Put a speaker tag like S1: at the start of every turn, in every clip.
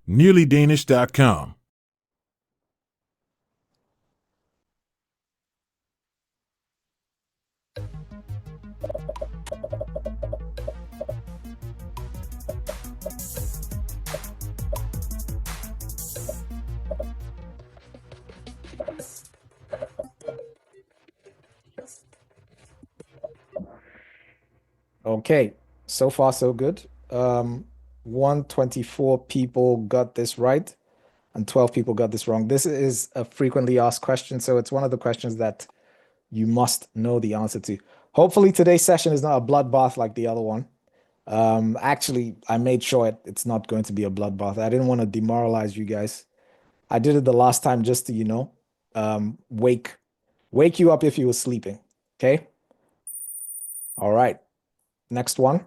S1: nearlydanish.com.
S2: Okay, so far so good. 124 people got this right and 12 people got this wrong. This is a frequently asked question, so it's one of the questions that you must know the answer to. Hopefully today's session is not a bloodbath like the other one. Actually, I made sure it's not going to be a bloodbath. I didn't want to demoralize you guys. I did it the last time just to, wake you up if you were sleeping. Okay? All right. Next one.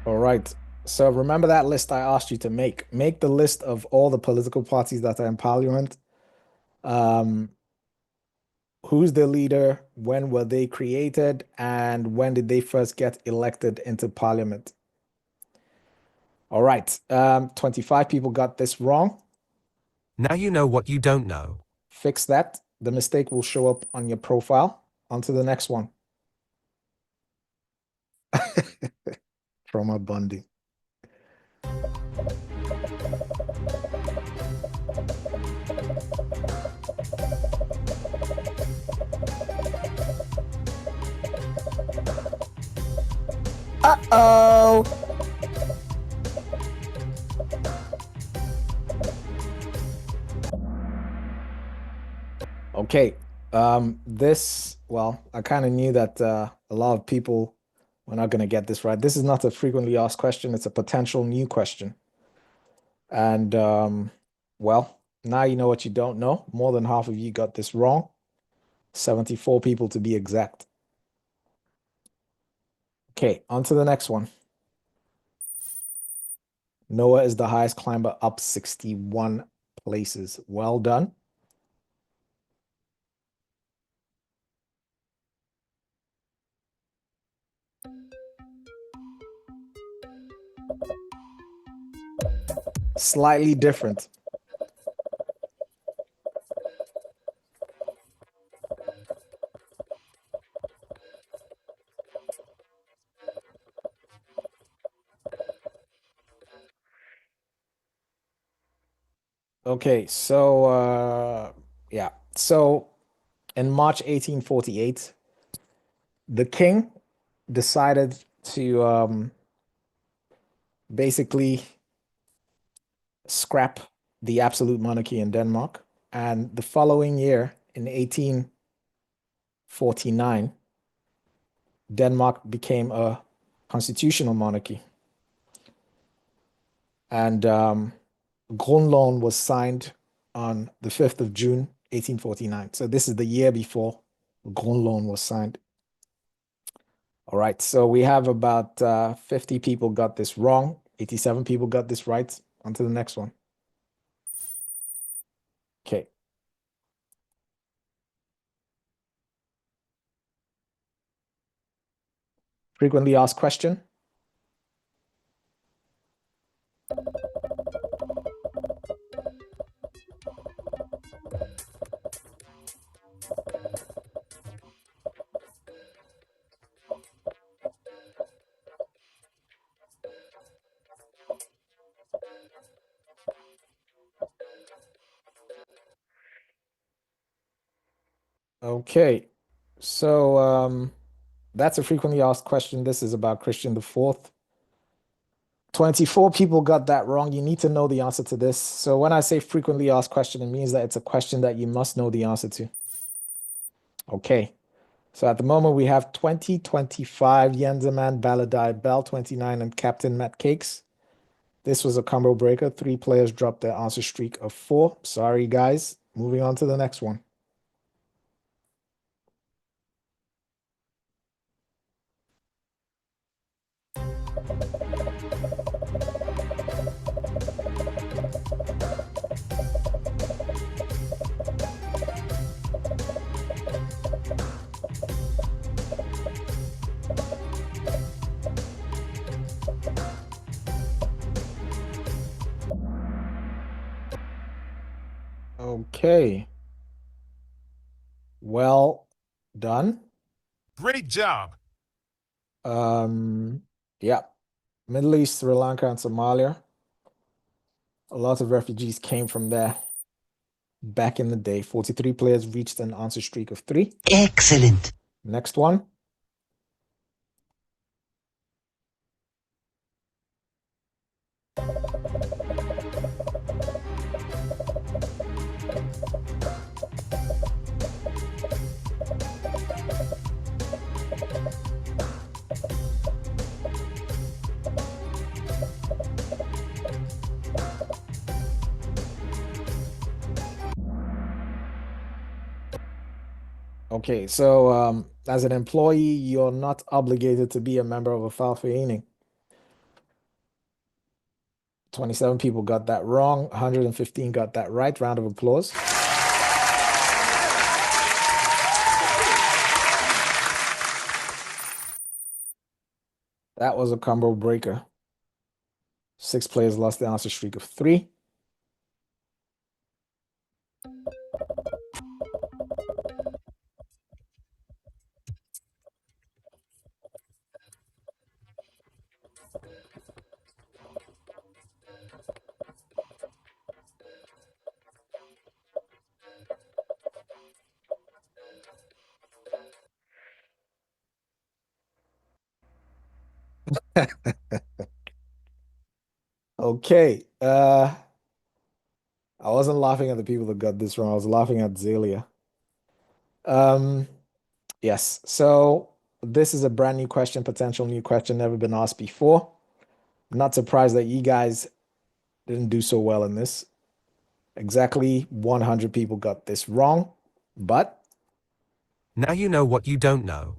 S2: All right. So remember that list I asked you to make. Make the list of all the political parties that are in parliament. Um, who's the leader? When were they created? And when did they first get elected into parliament? All right. 25 people got this wrong.
S3: Now you know what you don't know.
S2: Fix that. The mistake will show up on your profile. On to the next one. Trauma bonding. Uh-oh. Okay. Well, I kind of knew that a lot of people were not going to get this right. This is not a frequently asked question, it's a potential new question. And well, now you know what you don't know. More than half of you got this wrong. 74 people to be exact. Okay, on to the next one. Noah is the highest climber, up 61 places. Well done. Slightly different. Okay, so yeah. So in March 1848, the king decided to basically scrap the absolute monarchy in Denmark. And the following year, in 1849, Denmark became a constitutional monarchy. And Grundloven was signed on the 5th of June, 1849. So this is the year before Grundloven was signed. All right, so we have about 50 people got this wrong. 87 people got this right. On to the next one. Okay. Frequently asked question. Okay, so that's a frequently asked question. This is about Christian the Fourth. 24 people got that wrong. You need to know the answer to this. So when I say frequently asked question, it means that it's a question that you must know the answer to. Okay, so at the moment we have 2025 Yenzaman, Baladai, Bell 29, and Captain Matt Cakes. This was a combo breaker. 3 players dropped their answer streak of 4. Sorry, guys. Moving on to the next one. Okay. Well done.
S1: Great job.
S2: Yeah. Middle East, Sri Lanka, and Somalia. A lot of refugees came from there back in the day. 43 players reached an answer streak of 3.
S4: Excellent.
S2: Next one. Okay, so as an employee, you're not obligated to be a member of a Vereniging. 27 people got that wrong. 115 got that right. Round of applause. That was a combo breaker. 6 players lost the answer streak of 3. Okay. I wasn't laughing at the people that got this wrong. I was laughing at Zelia. Um, yes. So this is a brand new question, potential new question, never been asked before. I'm not surprised that you guys didn't do so well in this. Exactly 100 people got this wrong, but
S3: Now you know what you don't know.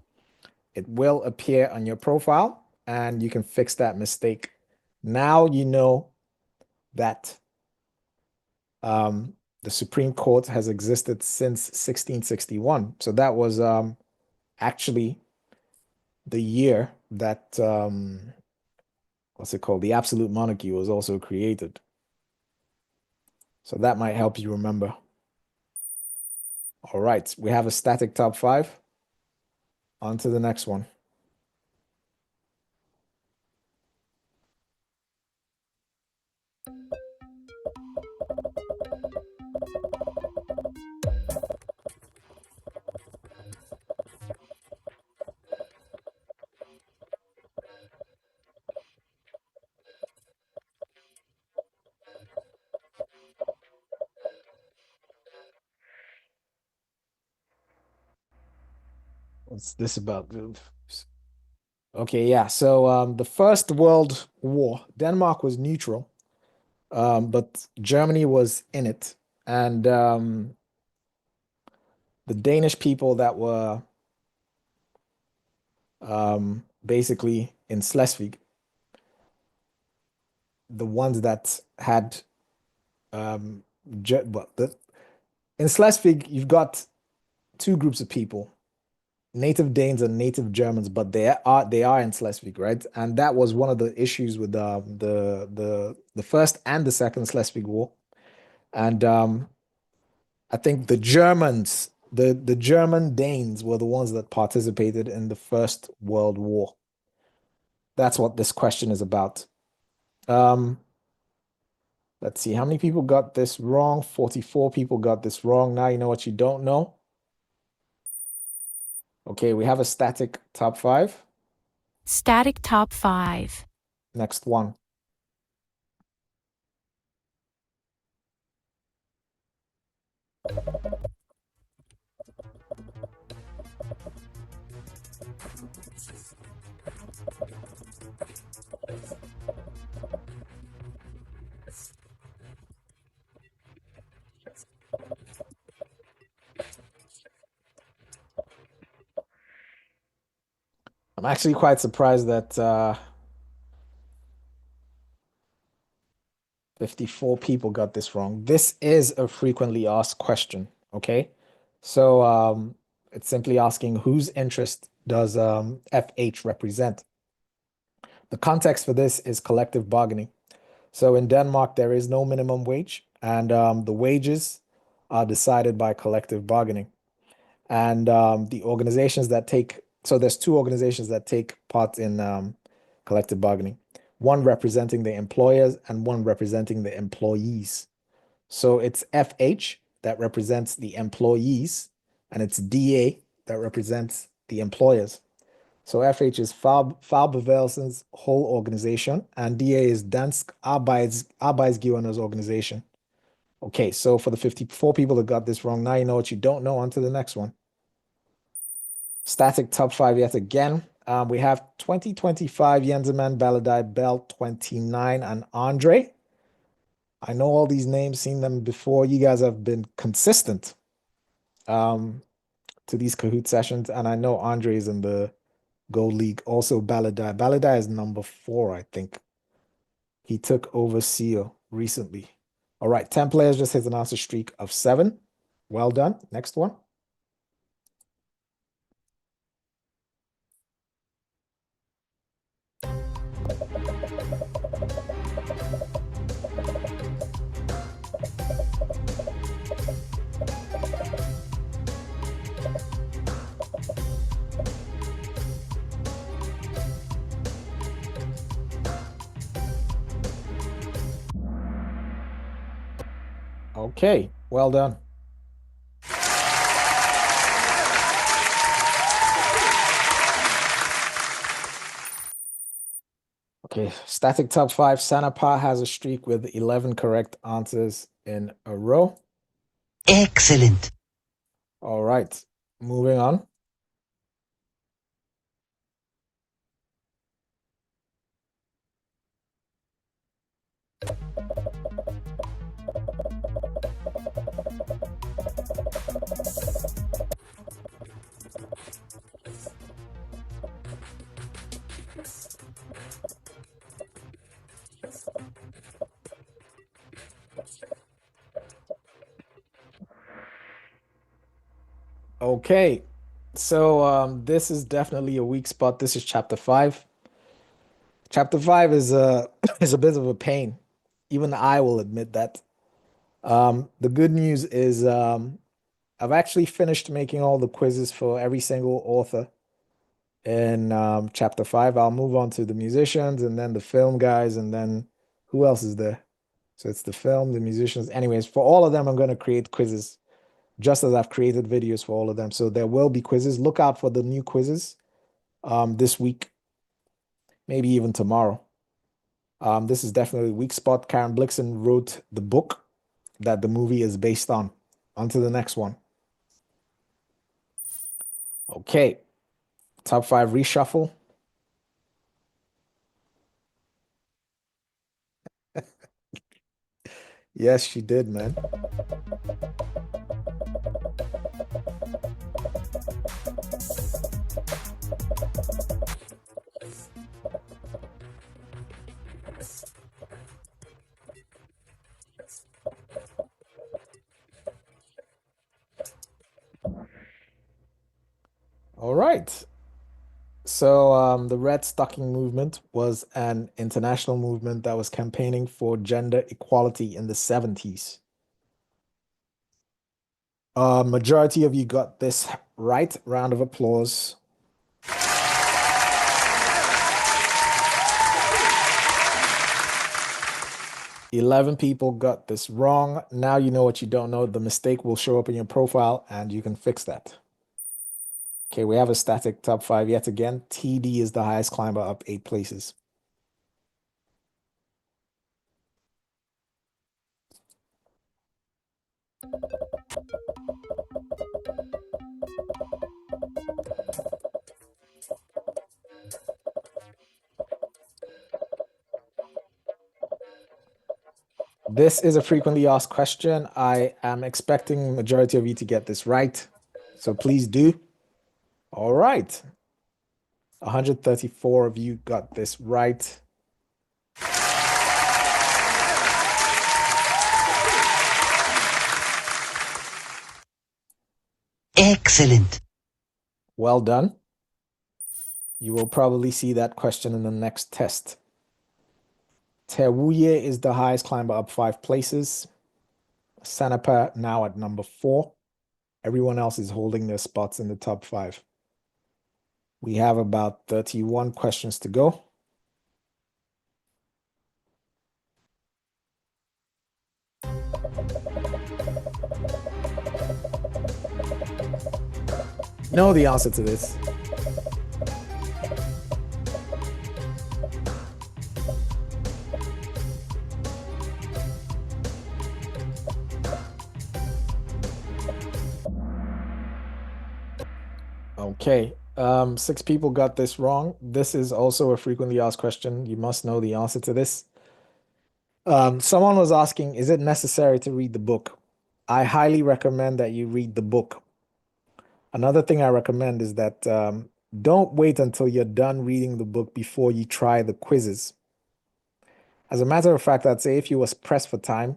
S2: it will appear on your profile and you can fix that mistake. Now you know that the Supreme Court has existed since 1661. So that was actually the year that what's it called? The absolute monarchy was also created. So that might help you remember. All right, we have a static top 5. On to the next one. What's this about? Okay, yeah. So the First World War, Denmark was neutral, but Germany was in it. And the Danish people that were basically in Schleswig, the ones that had in Schleswig, you've got 2 groups of people, native Danes and native Germans, but they are in Schleswig, right? And that was one of the issues with the first and the second Schleswig War. And I think the Germans, the German Danes were the ones that participated in the First World War. That's what this question is about. Let's see, how many people got this wrong? 44 people got this wrong. Now you know what you don't know. Okay, we have a static top 5.
S5: Static top 5.
S2: Next one. I'm actually quite surprised that 54 people got this wrong. This is a frequently asked question, okay? So it's simply asking whose interest does FH represent? The context for this is collective bargaining. So in Denmark, there is no minimum wage, and the wages are decided by collective bargaining. And the organizations that take, so there's two organizations that take part in collective bargaining, one representing the employers and one representing the employees. So it's FH that represents the employees, and it's DA that represents the employers. So FH is Fagbevægelsens whole organization, and DA is Dansk Arbejdsgivernes Organisation. Okay, so for the 54 people that got this wrong, now you know what you don't know. On to the next one. Static top 5 yet again. We have 2025 Jensemann, Baladai, Bell 29, and Andre. I know all these names, seen them before. You guys have been consistent to these Kahoot sessions, and I know Andre is in the Gold League. Also Baladai. Baladai is number 4, I think. He took over Seal recently. All right, 10 players just hit an answer streak of 7. Well done. Next one. Okay, well done. Okay, static top 5. Sanapa has a streak with 11 correct answers in a row.
S4: Excellent.
S2: All right, moving on. Okay, so this is definitely a weak spot. This is chapter 5. Chapter 5 is a is a bit of a pain. Even I will admit that. The good news is I've actually finished making all the quizzes for every single author in chapter 5. I'll move on to the musicians and then the film guys, and then who else is there? So it's the film, the musicians. Anyways, for all of them, I'm going to create quizzes, just as I've created videos for all of them. So there will be quizzes. Look out for the new quizzes this week, maybe even tomorrow. This is definitely a weak spot. Karen Blixen wrote the book that the movie is based on. On to the next one. Okay, top 5 reshuffle. Yes, she did, man. All right. So the Red Stocking Movement was an international movement that was campaigning for gender equality in the 70s. Majority of you got this right. Round of applause. "11 people got this wrong. Now you know what you don't know. The mistake will show up in your profile and you can fix that. Okay, we have a static top 5 yet again. TD is the highest climber, up 8 places. This is a frequently asked question. I am expecting majority of you to get this right, so please do. All right. 134 of you got this right.
S4: Excellent.
S2: Well done. You will probably see that question in the next test. Terwuye is the highest climber, up 5 places. Sanapa now at number 4. Everyone else is holding their spots in the top 5. We have about 31 questions to go. Know the answer to this. Okay, 6 people got this wrong. This is also a frequently asked question. You must know the answer to this. Someone was asking, is it necessary to read the book? I highly recommend that you read the book. Another thing I recommend is that don't wait until you're done reading the book before you try the quizzes. As a matter of fact, I'd say if you was pressed for time,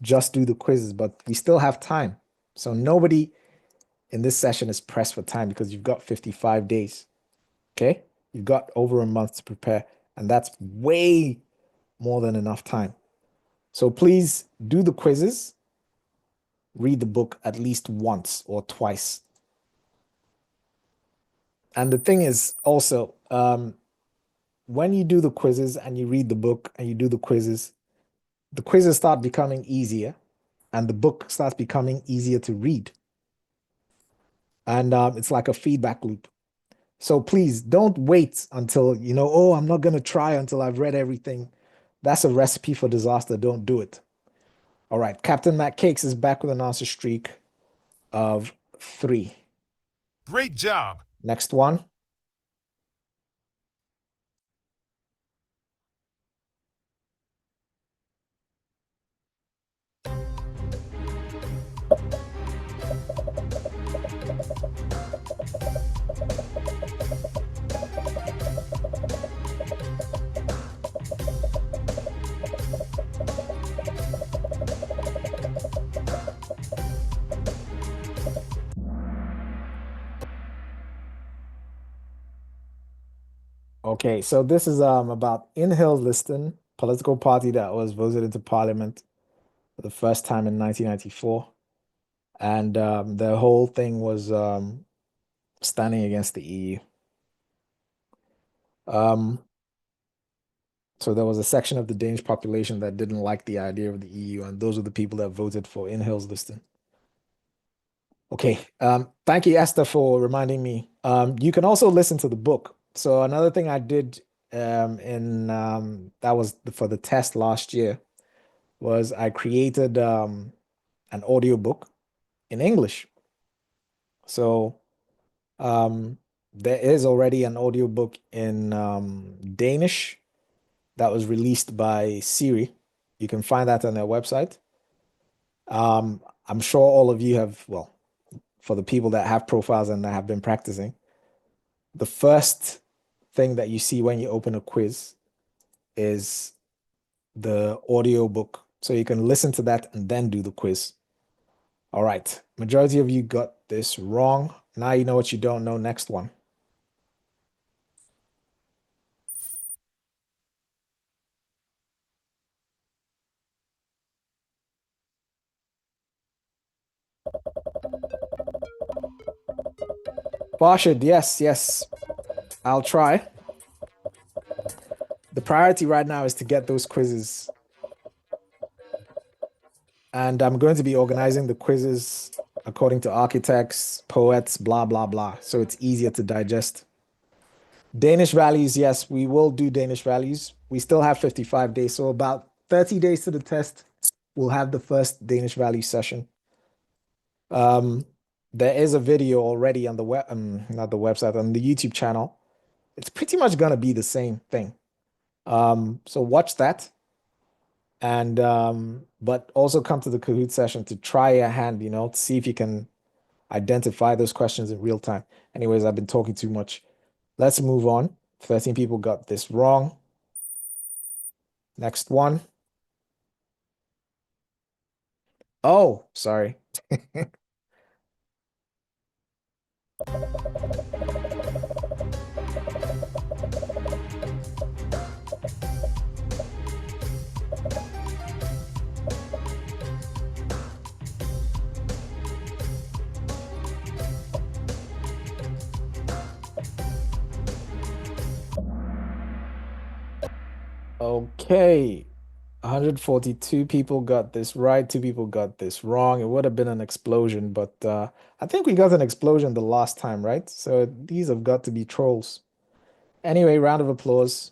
S2: just do the quizzes, but we still have time. So nobody in this session is pressed for time because you've got 55 days. Okay? You've got over a month to prepare, and that's way more than enough time. So please do the quizzes, read the book at least once or twice. And the thing is also, when you do the quizzes and you read the book and you do the quizzes start becoming easier and the book starts becoming easier to read. And it's like a feedback loop. So please don't wait until, oh, I'm not going to try until I've read everything. That's a recipe for disaster. Don't do it. All right. Captain Matt Cakes is back with an answer streak of 3.
S1: Great job.
S2: Next one. Okay, so this is about Inhildlisten, political party that was voted into parliament for the first time in 1994. And the whole thing was standing against the EU. So there was a section of the Danish population that didn't like the idea of the EU, and those are the people that voted for Inhildlisten. Okay, thank you, Esther, for reminding me. You can also listen to the book. So another thing I did that was for the test last year was I created an audiobook in English. So there is already an audiobook in Danish that was released by Siri. You can find that on their website. I'm sure all of you have, well, for the people that have profiles and that have been practicing, the first thing that you see when you open a quiz is the audio book. So you can listen to that and then do the quiz. All right. Majority of you got this wrong. Now you know what you don't know. Next one. Farshid, yes. I'll try. The priority right now is to get those quizzes. And I'm going to be organizing the quizzes according to architects, poets, blah, blah, blah. So it's easier to digest. Danish values, yes, we will do Danish values. We still have 55 days. So about 30 days to the test, we'll have the first Danish value session. There is a video already on the web, not the website, on the YouTube channel. It's pretty much going to be the same thing. So watch that. And, but also come to the Kahoot session to try your hand, to see if you can identify those questions in real time. Anyways, I've been talking too much. Let's move on. 13 people got this wrong. Next one. Oh, sorry. Okay. 142 people got this right, 2 people got this wrong. It would have been an explosion, but I think we got an explosion the last time, right? So these have got to be trolls. Anyway, round of applause.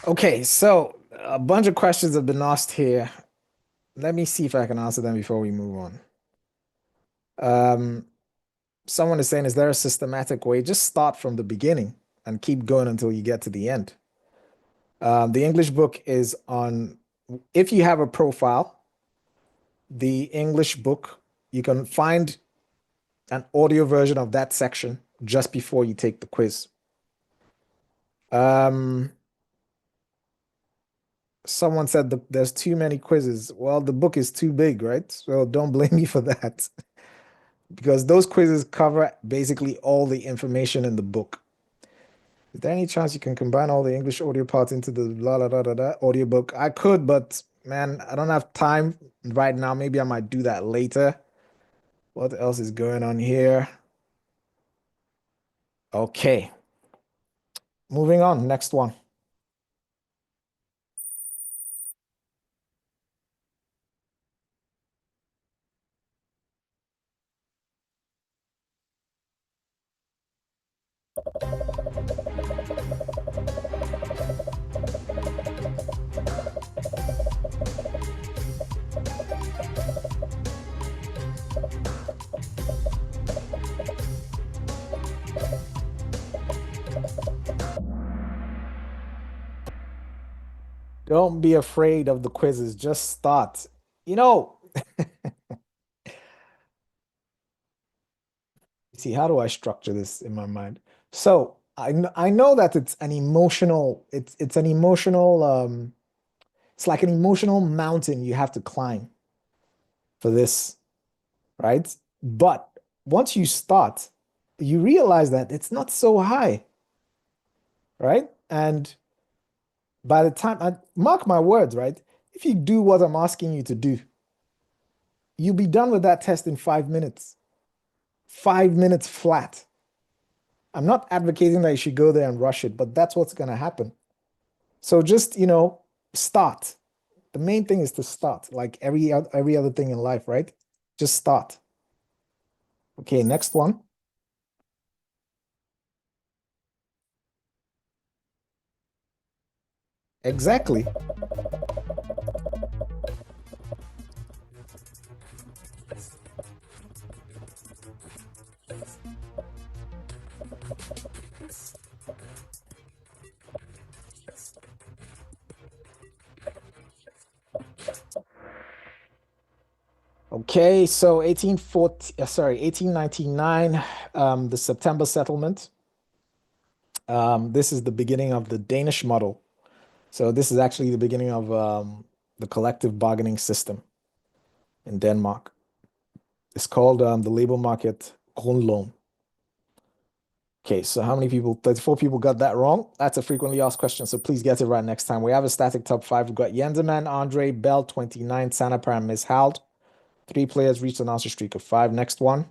S2: Okay, so a bunch of questions have been asked here. Let me see if I can answer them before we move on. Someone is saying, is there a systematic way? Just start from the beginning and keep going until you get to the end. The English book is on, if you have a profile, the English book, you can find an audio version of that section just before you take the quiz. Someone said there's too many quizzes. Well, the book is too big, right? So don't blame me for that. Because those quizzes cover basically all the information in the book. Is there any chance you can combine all the English audio parts into the la la la la la audiobook? I could, but man, I don't have time right now. Maybe I might do that later. What else is going on here? Okay. Moving on, next one. Don't be afraid of the quizzes. Just start. You know, see, how do I structure this in my mind? So I know that it's an emotional, it's an emotional, it's like an emotional mountain you have to climb for this, right? But once you start, you realize that it's not so high, right? And by the time, I mark my words, right? If you do what I'm asking you to do, you'll be done with that test in 5 minutes. 5 minutes flat. I'm not advocating that you should go there and rush it, but that's what's going to happen. So just, start. The main thing is to start, like every other thing in life, right? Just start. Okay, next one. Exactly. Okay, so 1899, the September settlement. This is the beginning of the Danish model. So this is actually the beginning of the collective bargaining system in Denmark. It's called the labor market Grundlov. Okay, so how many people? 34 people got that wrong. That's a frequently asked question, so please get it right next time. We have a static top 5. We've got Yenderman, Andre, Bell, 29, Sanapar, and Miss Hald. 3 players reached an answer streak of 5. Next one.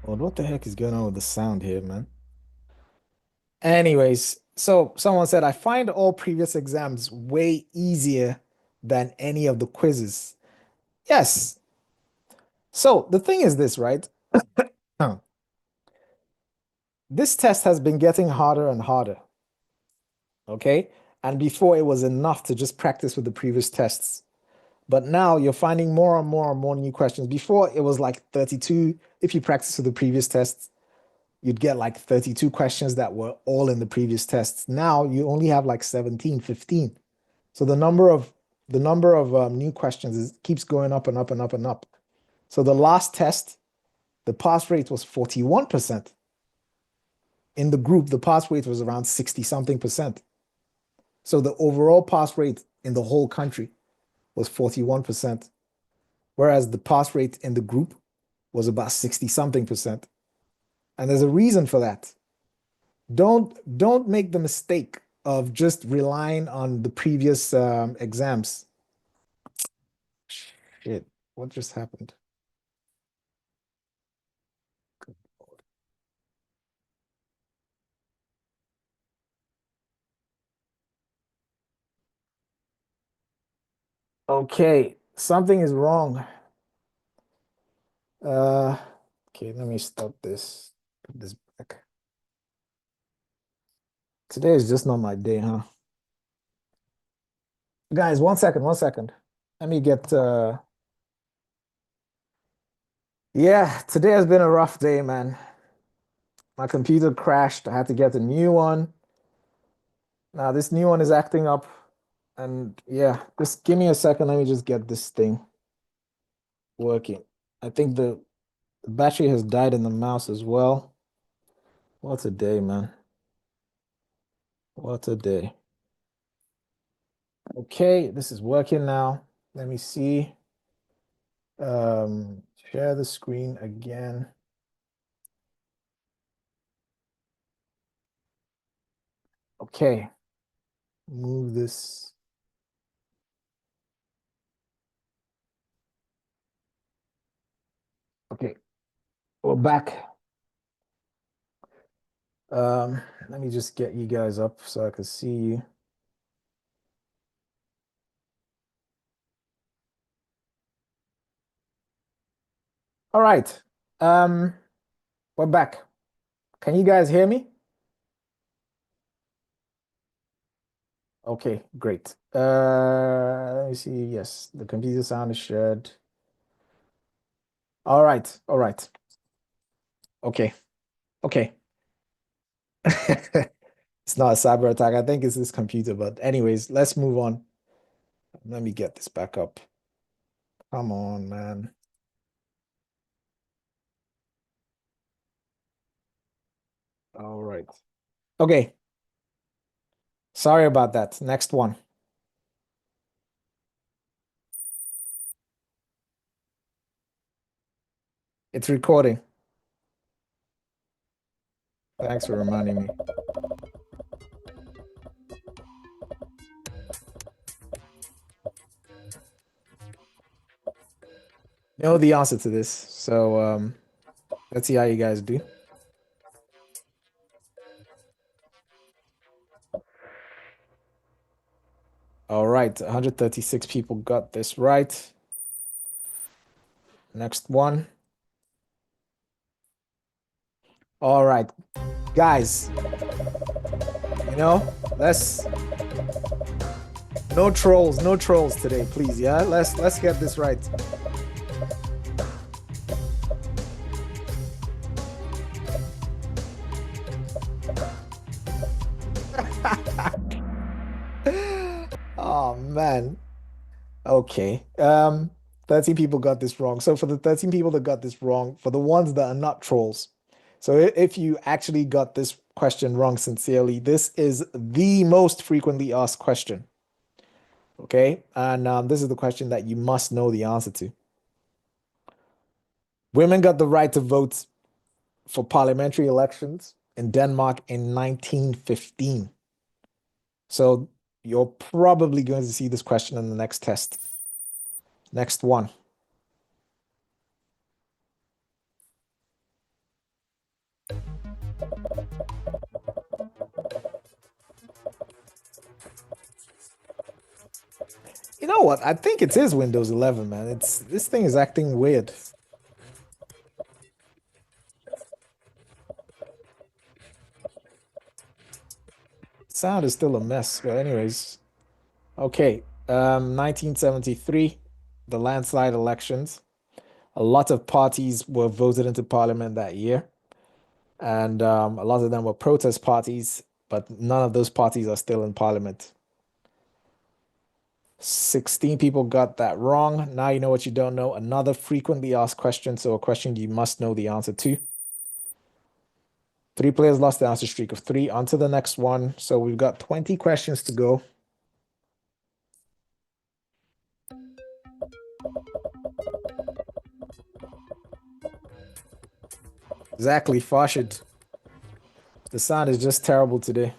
S2: Well, what the heck is going on with the sound here, man? Anyways, so someone said, I find all previous exams way easier than any of the quizzes. Yes. So the thing is this, right? This test has been getting harder and harder. Okay. And before it was enough to just practice with the previous tests. But now you're finding more and more and more new questions. Before it was like 32. If you practice with the previous tests, you'd get like 32 questions that were all in the previous tests. Now you only have like 17, 15. So the number of new questions keeps going up and up and up and up. So the last test, the pass rate was 41%. In the group, the pass rate was around 60 something percent. So the overall pass rate in the whole country was 41%, whereas the pass rate in the group was about 60 something percent. And there's a reason for that. Don't make the mistake of just relying on the previous exams. Shit, what just happened? Good Lord. Okay, something is wrong. Okay, let me stop this. Put this back. Today is just not my day, huh? Guys, 1 second, 1 second. Let me get yeah, today has been a rough day, man. My computer crashed. I had to get a new one. Now this new one is acting up. And yeah, just give me a second. Let me just get this thing working. I think the battery has died in the mouse as well. What a day, man. What a day. Okay, this is working now. Let me see. Share the screen again. Okay. Move this. Okay, we're back. Let me just get you guys up so I can see you. All right. We're back. Can you guys hear me? Okay, great. Let me see. Yes, the computer sound is shared. All right, all right. Okay, okay. It's not a cyber attack. I think it's this computer, but anyways, let's move on. Let me get this back up. Come on, man. All right. Okay. Sorry about that. Next one. It's recording. Thanks for reminding me. Know the answer to this. So let's see how you guys do. All right, 136 people got this right. Next one. All right, guys, let's no trolls today, please. Yeah, let's get this right. Oh man. Okay. 13 people got this wrong. So for the 13 people that got this wrong, for the ones that are not trolls, so if you actually got this question wrong sincerely, this is the most frequently asked question. Okay, and this is the question that you must know the answer to. Women got the right to vote for parliamentary elections in Denmark in 1915. So you're probably going to see this question in the next test. Next one. You know what? I think it is Windows 11, man. This thing is acting weird. Sound is still a mess, but anyways. Okay, 1973, the landslide elections. A lot of parties were voted into parliament that year, and a lot of them were protest parties, but none of those parties are still in parliament. 16 people got that wrong. Now you know what you don't know. Another frequently asked question, so a question you must know the answer to. 3 players lost the answer streak of 3. On to the next one. So we've got 20 questions to go. Exactly, Farshid. The sound is just terrible today.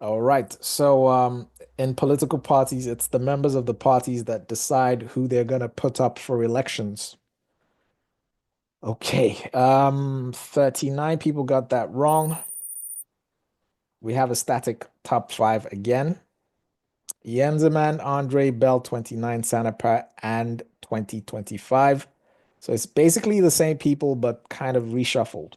S2: All right. So in political parties, it's the members of the parties that decide who they're gonna put up for elections. Okay. 39 people got that wrong. We have a static top five again. Yenzeman, Andre Bell, 29, Sanapa, and 2025. So it's basically the same people, but kind of reshuffled.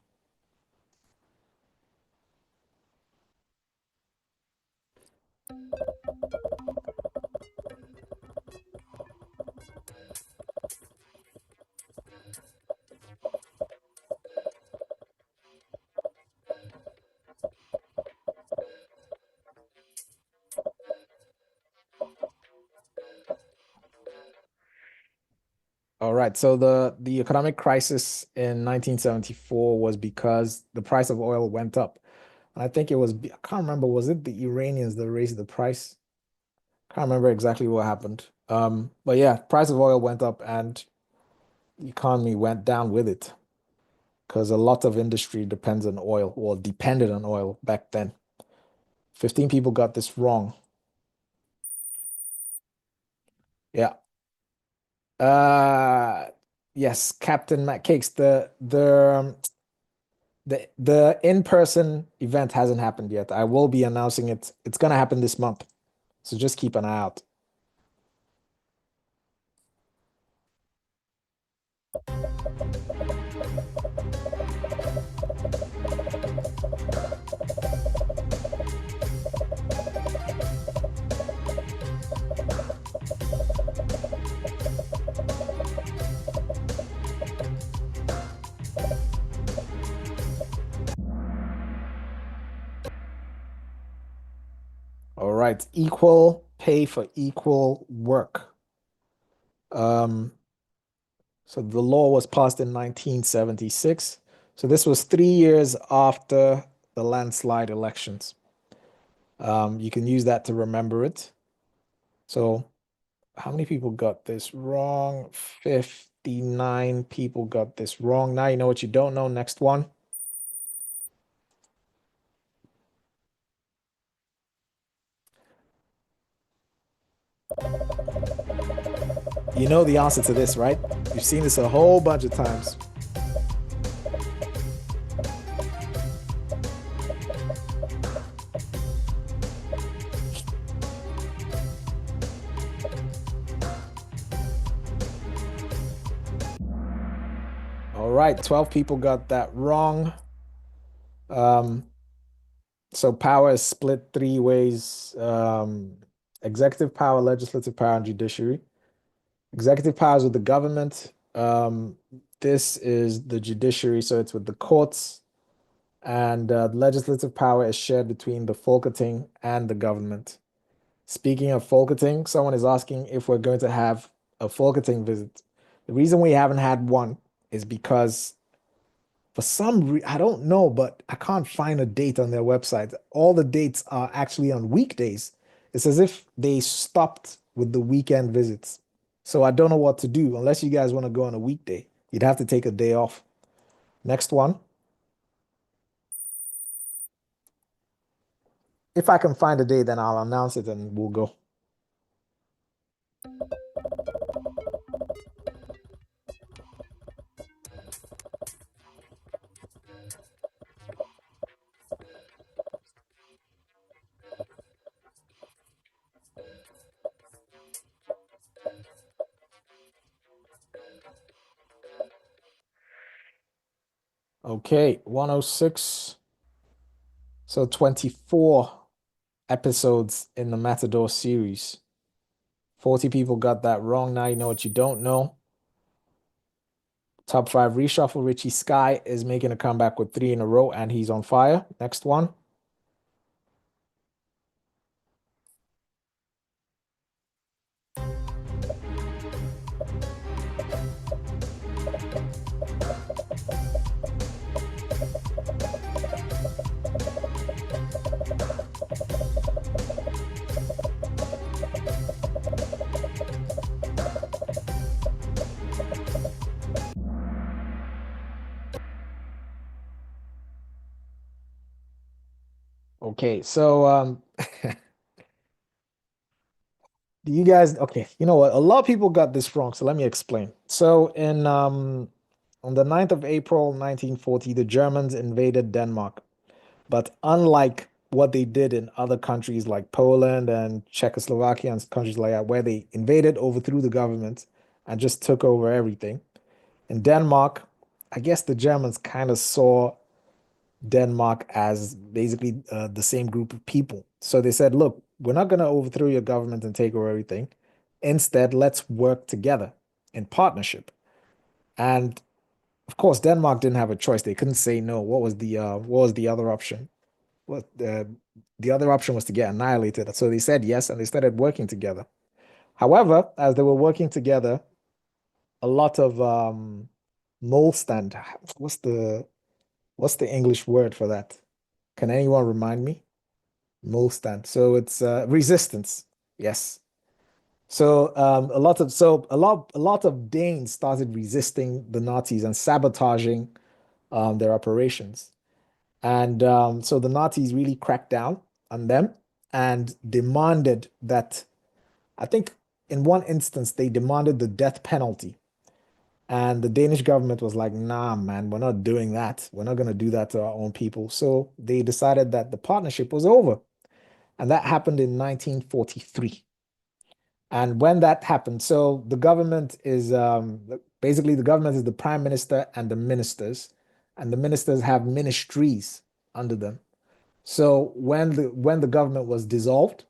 S2: All right. So the economic crisis in 1974 was because the price of oil went up. And I think it was, I can't remember, was it the Iranians that raised the price? Can't remember exactly what happened. But yeah, price of oil went up and the economy went down with it because a lot of industry depends on oil or depended on oil back then. 15 people got this wrong. Yeah. Uh yes, Captain Matt Cakes. The in-person event hasn't happened yet. I will be announcing it. It's gonna happen this month. So just keep an eye out. All right, equal pay for equal work. So the law was passed in 1976. So this was 3 years after the landslide elections. You can use that to remember it. So how many people got this wrong? 59 people got this wrong. Now you know what you don't know. Next one. You know the answer to this, right? You've seen this a whole bunch of times. All right, 12 people got that wrong. So power is split three ways. Executive power, legislative power, and judiciary. Executive powers with the government. This is the judiciary, so it's with the courts. And legislative power is shared between the Folketing and the government. Speaking of Folketing, someone is asking if we're going to have a Folketing visit. The reason we haven't had one is because for some I don't know, but I can't find a date on their website. All the dates are actually on weekdays. It's as if they stopped with the weekend visits. So I don't know what to do unless you guys want to go on a weekday. You'd have to take a day off. Next one. If I can find a day, then I'll announce it and we'll go. Okay, 106. So 24 episodes in the Matador series. 40 people got that wrong. Now you know what you don't know. Top five reshuffle. Richie Sky is making a comeback with 3 in a row, and he's on fire. Next one. Okay, so do you guys okay, you know what? A lot of people got this wrong, so let me explain. So in on the 9th of April 1940, the Germans invaded Denmark. But unlike what they did in other countries like Poland and Czechoslovakia and countries like that, where they invaded, overthrew the government, and just took over everything, in Denmark, I guess the Germans kind of saw Denmark as basically the same group of people. So they said, look, we're not going to overthrow your government and take over everything. Instead, let's work together in partnership. And of course, Denmark didn't have a choice. They couldn't say no. What was the other option? Well, the other option was to get annihilated. So they said yes, and they started working together. However, as they were working together, a lot of molstand. What's the English word for that? Can anyone remind me? Molstand. So it's resistance. Yes. So a lot of Danes started resisting the Nazis and sabotaging their operations. And so the Nazis really cracked down on them and demanded that, I think in one instance, they demanded the death penalty. And the Danish government was like, nah, man, we're not doing that. We're not going to do that to our own people. So they decided that the partnership was over. And that happened in 1943. And when that happened, so the government is basically the government is the prime minister and the ministers, and the ministers have ministries under them. So when the government was dissolved,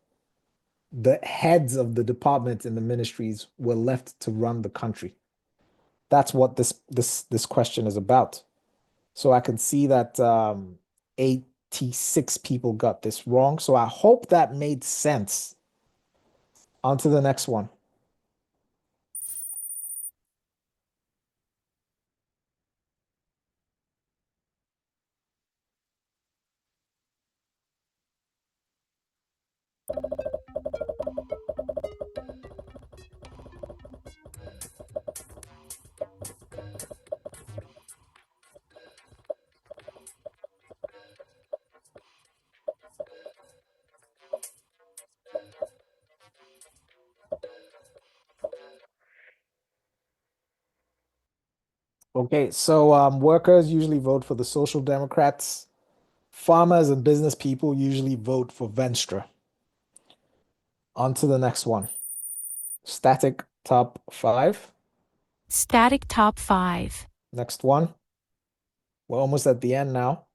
S2: the heads of the departments in the ministries were left to run the country. That's what this question is about. So I can see that 86 people got this wrong. So I hope that made sense. On to the next one. Okay, so workers usually vote for the Social Democrats. Farmers and business people usually vote for Venstre. On to the next one. Static top 5.
S5: Static top 5.
S2: Next one. We're almost at the end now.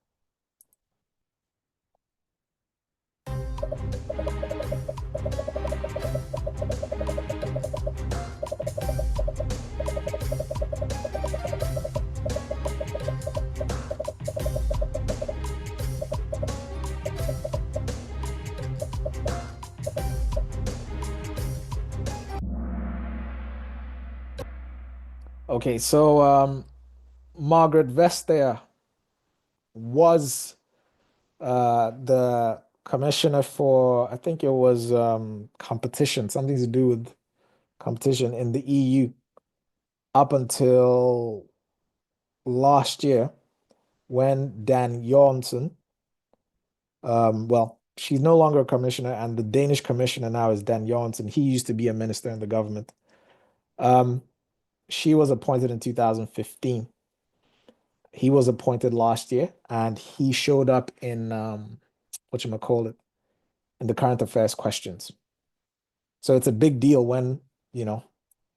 S2: Okay, so Margaret Vestager was the commissioner for, I think it was competition, something to do with competition in the EU up until last year when Dan Jørgensen, well, she's no longer a commissioner, and the Danish commissioner now is Dan Jørgensen. He used to be a minister in the government. She was appointed in 2015. He was appointed last year, and he showed up in whatchamacallit, in the current affairs questions. So it's a big deal when,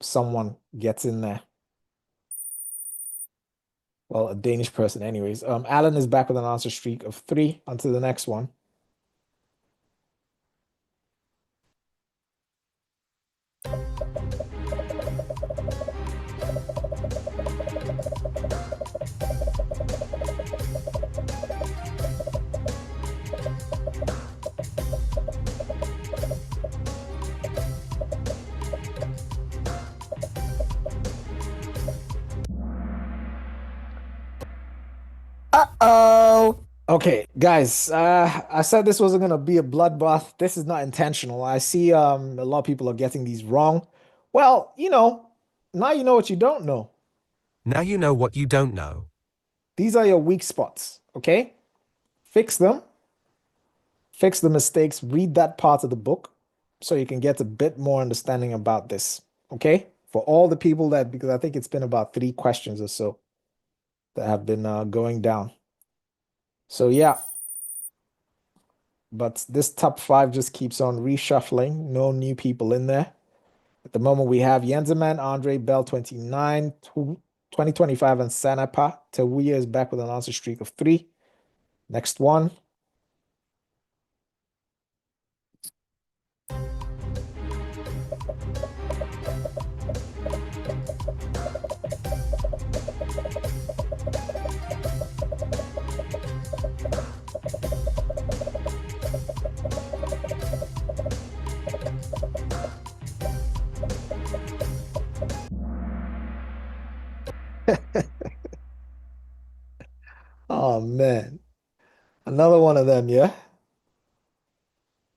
S2: someone gets in there. Well, a Danish person anyways. Alan is back with an answer streak of 3. On to the next one.
S4: Uh-oh.
S2: Okay, guys, I said this wasn't gonna be a bloodbath. This is not intentional. I see a lot of people are getting these wrong. Well, now you know what you don't know.
S3: Now you know what you don't know.
S2: These are your weak spots, okay? Fix them, fix the mistakes, read that part of the book so you can get a bit more understanding about this. Okay? For all the people that, because I think it's been about 3 questions or so that have been going down. So yeah. But this top 5 just keeps on reshuffling. No new people in there. At the moment, we have Yenzeman, Andre, Bell 29, 2025, and Sanapa. Tawuya is back with an answer streak of 3. Next one. Oh man. Another one of them, yeah?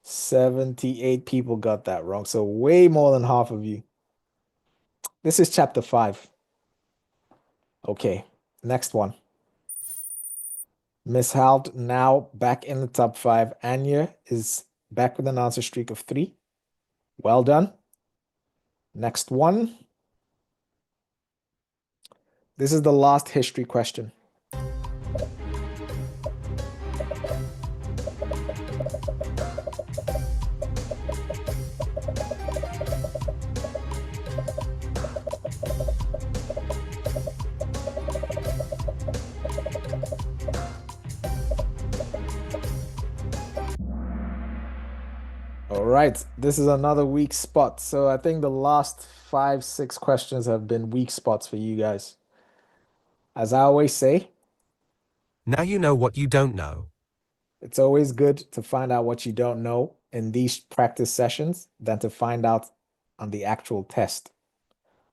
S2: 78 people got that wrong. So way more than half of you. This is chapter 5. Okay, next one. Miss Hald now back in the top 5. Anya is back with an answer streak of 3. Well done. Next one. This is the last history question. All right, this is another weak spot. So I think the last 5, 6 questions have been weak spots for you guys. As I always say,
S3: Now you know what you don't know.
S2: it's always good to find out what you don't know in these practice sessions than to find out on the actual test.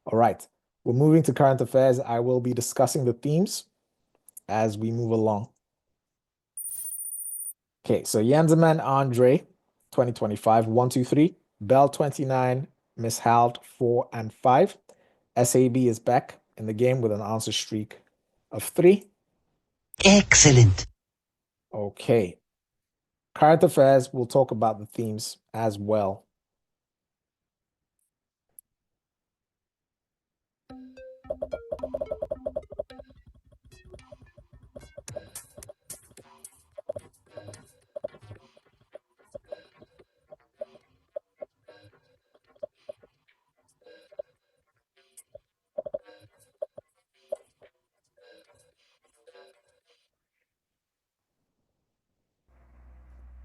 S2: All right, we're moving to current affairs. I will be discussing the themes as we move along. Okay, so Yenzeman Andre, 2025, 1, 2, 3. Bell 29, Miss Hald 4 and 5. SAB is back in the game with an answer streak of 3.
S4: Excellent.
S2: Okay. Current affairs, we'll talk about the themes as well.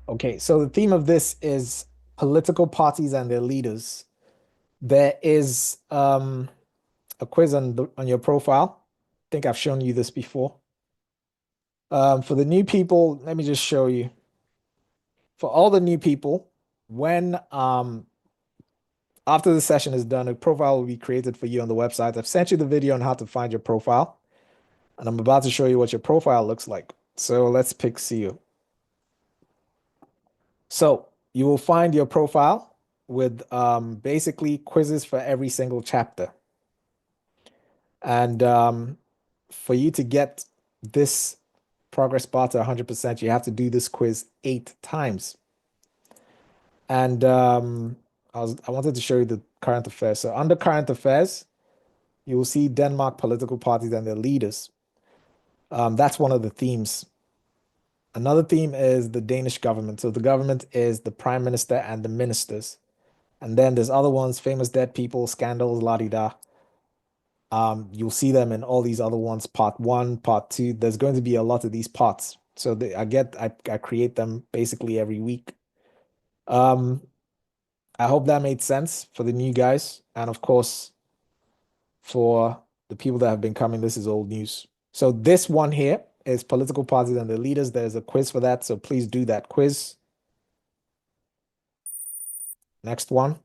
S2: Okay, so the theme of this is political parties and their leaders. There is a quiz on your profile. I think I've shown you this before. For the new people, let me just show you. For all the new people, when after the session is done, a profile will be created for you on the website. I've sent you the video on how to find your profile, and I'm about to show you what your profile looks like. So let's pick Seal. So you will find your profile with basically quizzes for every single chapter. And for you to get this progress bar to 100%, you have to do this quiz 8 times. And I wanted to show you the current affairs. So under current affairs, you will see Denmark political parties and their leaders. That's one of the themes. Another theme is the Danish government. So the government is the prime minister and the ministers. And then there's other ones, famous dead people, scandals, la-di-da. You'll see them in all these other ones, part 1, part 2. There's going to be a lot of these parts. So I create them basically every week. I hope that made sense for the new guys. And of course, for the people that have been coming, this is old news. So this one here is political parties and their leaders. There's a quiz for that. So please do that quiz. Next one.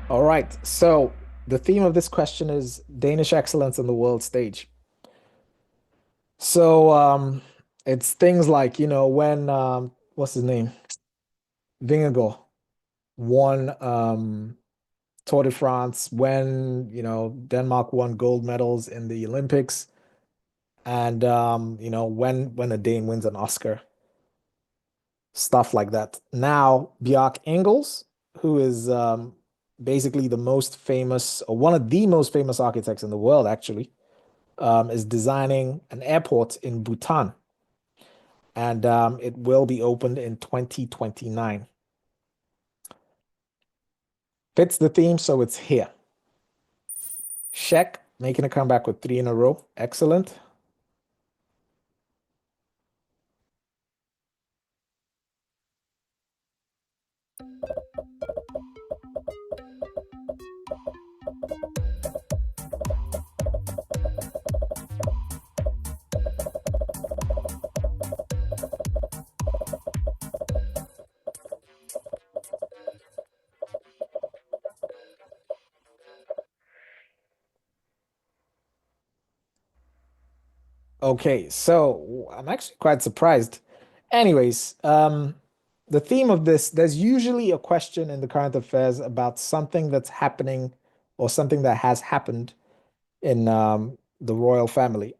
S2: All right. So the theme of this question is Danish excellence on the world stage. So it's things like, when what's his name? Vingegaard won Tour de France, when, Denmark won gold medals in the Olympics, and when a Dane wins an Oscar, stuff like that. Now, Bjarke Ingels, who is basically the most famous, or one of the most famous architects in the world, actually, is designing an airport in Bhutan, and it will be opened in 2029. Fits the theme, so it's here. Czech making a comeback with 3 in a row. Excellent. Okay, so I'm actually quite surprised. Anyways, the theme of this, there's usually a question in the current affairs about something that's happening or something that has happened in the royal family.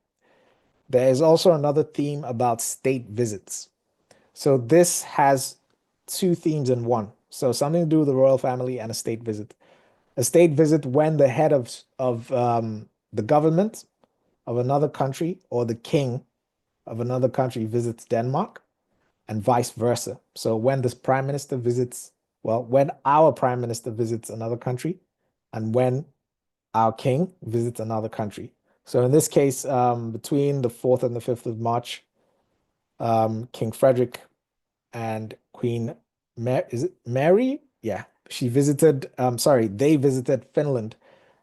S2: There is also another theme about state visits. So this has two themes in one. So something to do with the royal family and a state visit. A state visit when the head of the government of another country or the king of another country visits Denmark, and vice versa. So when this prime minister visits, well, when our prime minister visits another country, and when our king visits another country. So in this case, between the 4th and the 5th of March, King Frederick and Queen is it Mary? Yeah, she visited, they visited Finland.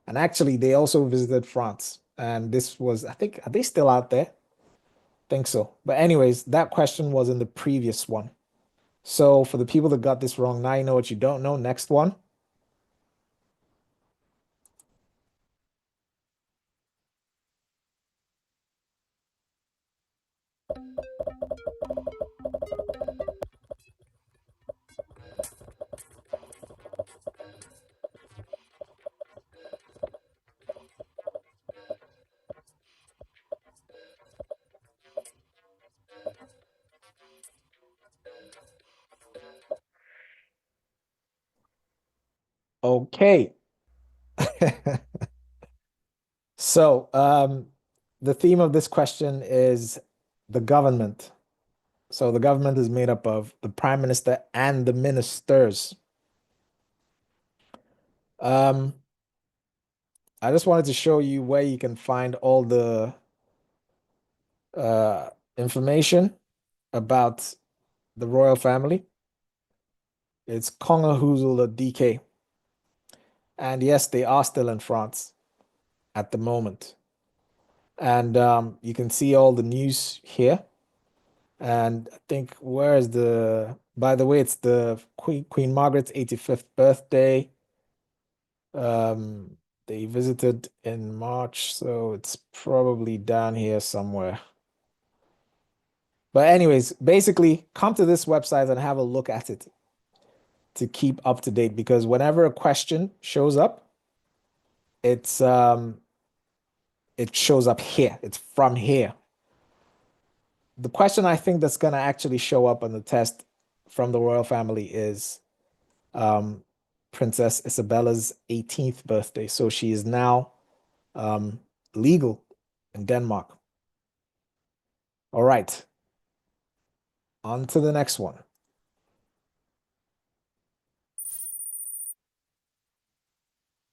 S2: And actually, they also visited France. And this was, I think, are they still out there? Think so. But anyways, that question was in the previous one. So for the people that got this wrong, now you know what you don't know. Next one. Okay. So the theme of this question is the government. So the government is made up of the prime minister and the ministers. Um, I just wanted to show you where you can find all the information about the royal family. It's kongehuset.dk. And yes, they are still in France at the moment. And you can see all the news here. And I think where is by the way, it's the Queen Margaret's 85th birthday. They visited in March, so it's probably down here somewhere. But anyways, basically come to this website and have a look at it to keep up to date, because whenever a question shows up, it shows up here. It's from here. The question I think that's going to actually show up on the test from the royal family is Princess Isabella's 18th birthday. So she is now legal in Denmark. All right. On to the next one.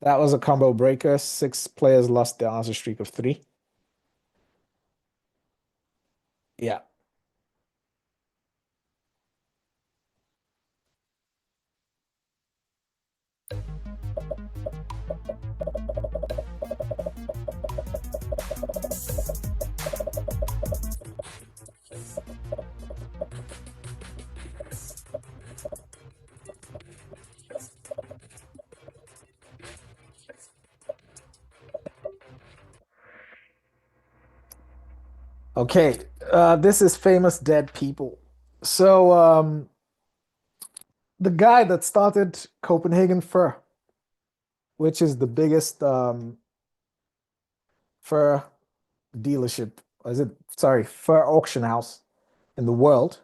S2: That was a combo breaker. 6 players lost their answer streak of 3. Yeah. Okay, this is famous dead people. So, the guy that started Copenhagen Fur, which is the biggest fur dealership, fur auction house in the world,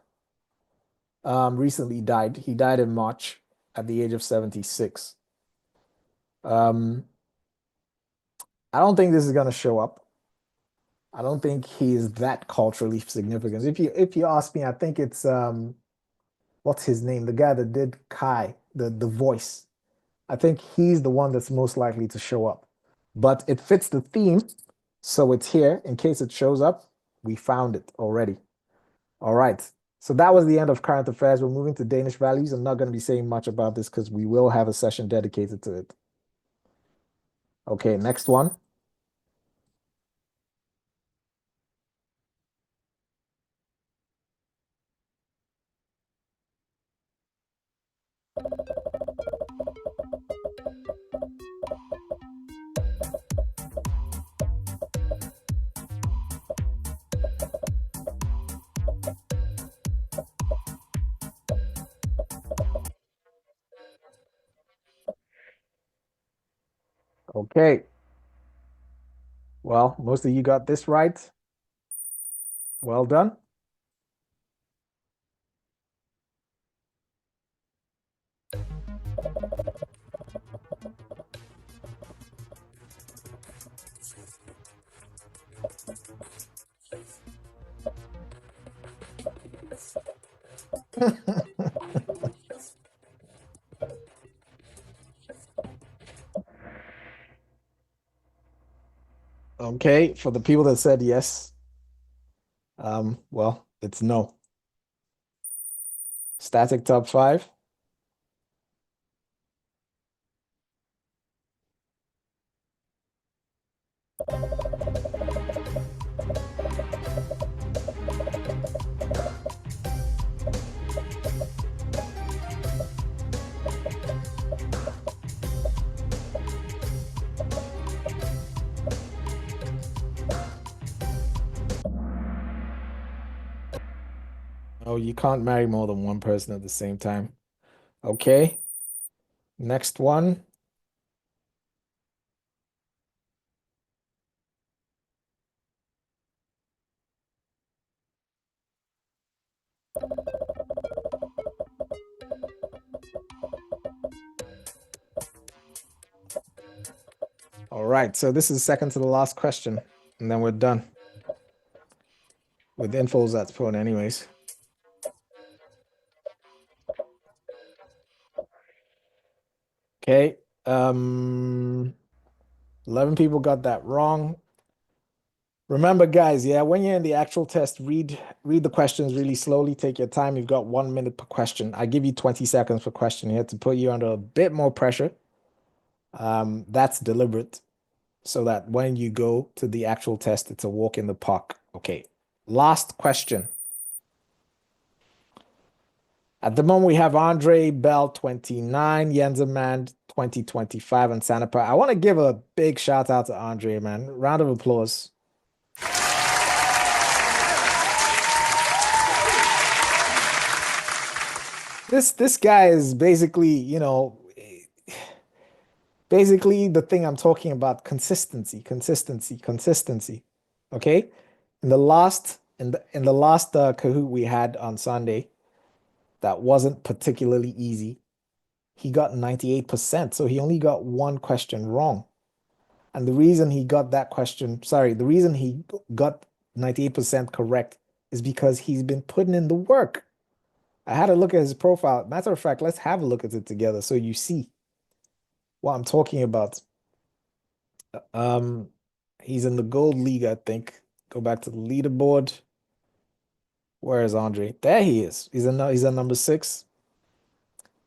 S2: recently died. He died in March at the age of 76. Um, I don't think this is gonna show up. I don't think he is that culturally significant. If you ask me, I think it's what's his name? The guy that did Kai, the voice. I think he's the one that's most likely to show up. But it fits the theme, so it's here. In case it shows up, we found it already. All right. So that was the end of current affairs. We're moving to Danish values. I'm not going to be saying much about this because we will have a session dedicated to it. Okay, next one. Okay. Well, most of you got this right. Well done. Okay, for the people that said yes, well, it's no. Static top 5. Oh, you can't marry more than one person at the same time. Okay. Next one. All right, so this is second to the last question, and then we're done with infos that's put anyways. Okay, 11 people got that wrong. Remember, guys, yeah, when you're in the actual test, read the questions really slowly. Take your time. You've got 1 minute per question. I give you 20 seconds per question here to put you under a bit more pressure. That's deliberate, so that when you go to the actual test, it's a walk in the park. Okay, last question. At the moment, we have Andre Bell 29, Jensemann 2025, and Sanapa. I want to give a big shout out to Andre, man. Round of applause. This guy is basically, basically the thing I'm talking about, consistency. Okay? In the last Kahoot we had on Sunday, that wasn't particularly easy. He got 98%, so he only got one question wrong. And the reason he got that question, the reason he got 98% correct is because he's been putting in the work. I had a look at his profile. Matter of fact, let's have a look at it together so you see what I'm talking about. He's in the gold league, I think. Go back to the leaderboard. Where is Andre? There he is. He's at number 6.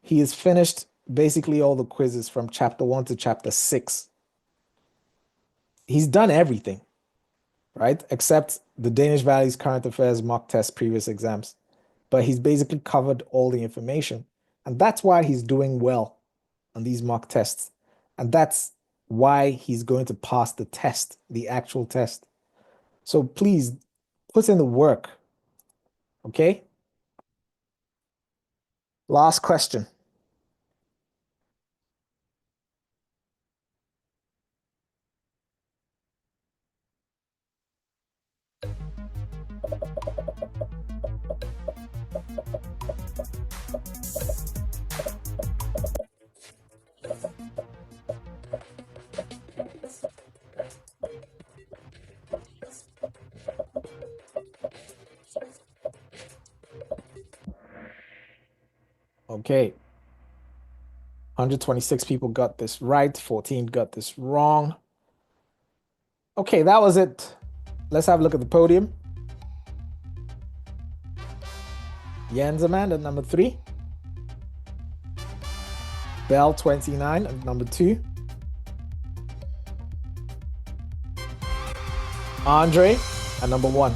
S2: He has finished basically all the quizzes from chapter 1 to chapter 6. He's done everything, right? Except the Danish Valley's current affairs mock test previous exams. But he's basically covered all the information. And that's why he's doing well on these mock tests. And that's why he's going to pass the test, the actual test. So please Put in the work. Okay? Last question. Okay. 126 people got this right, 14 got this wrong. Okay, that was it. Let's have a look at the podium. Yenzaman at number 3. Bell 29 at number 2. Andre at number 1.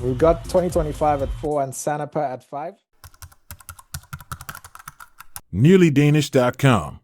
S2: We've got 2025 at 4 and Sanapa at 5.
S1: NearlyDanish.com.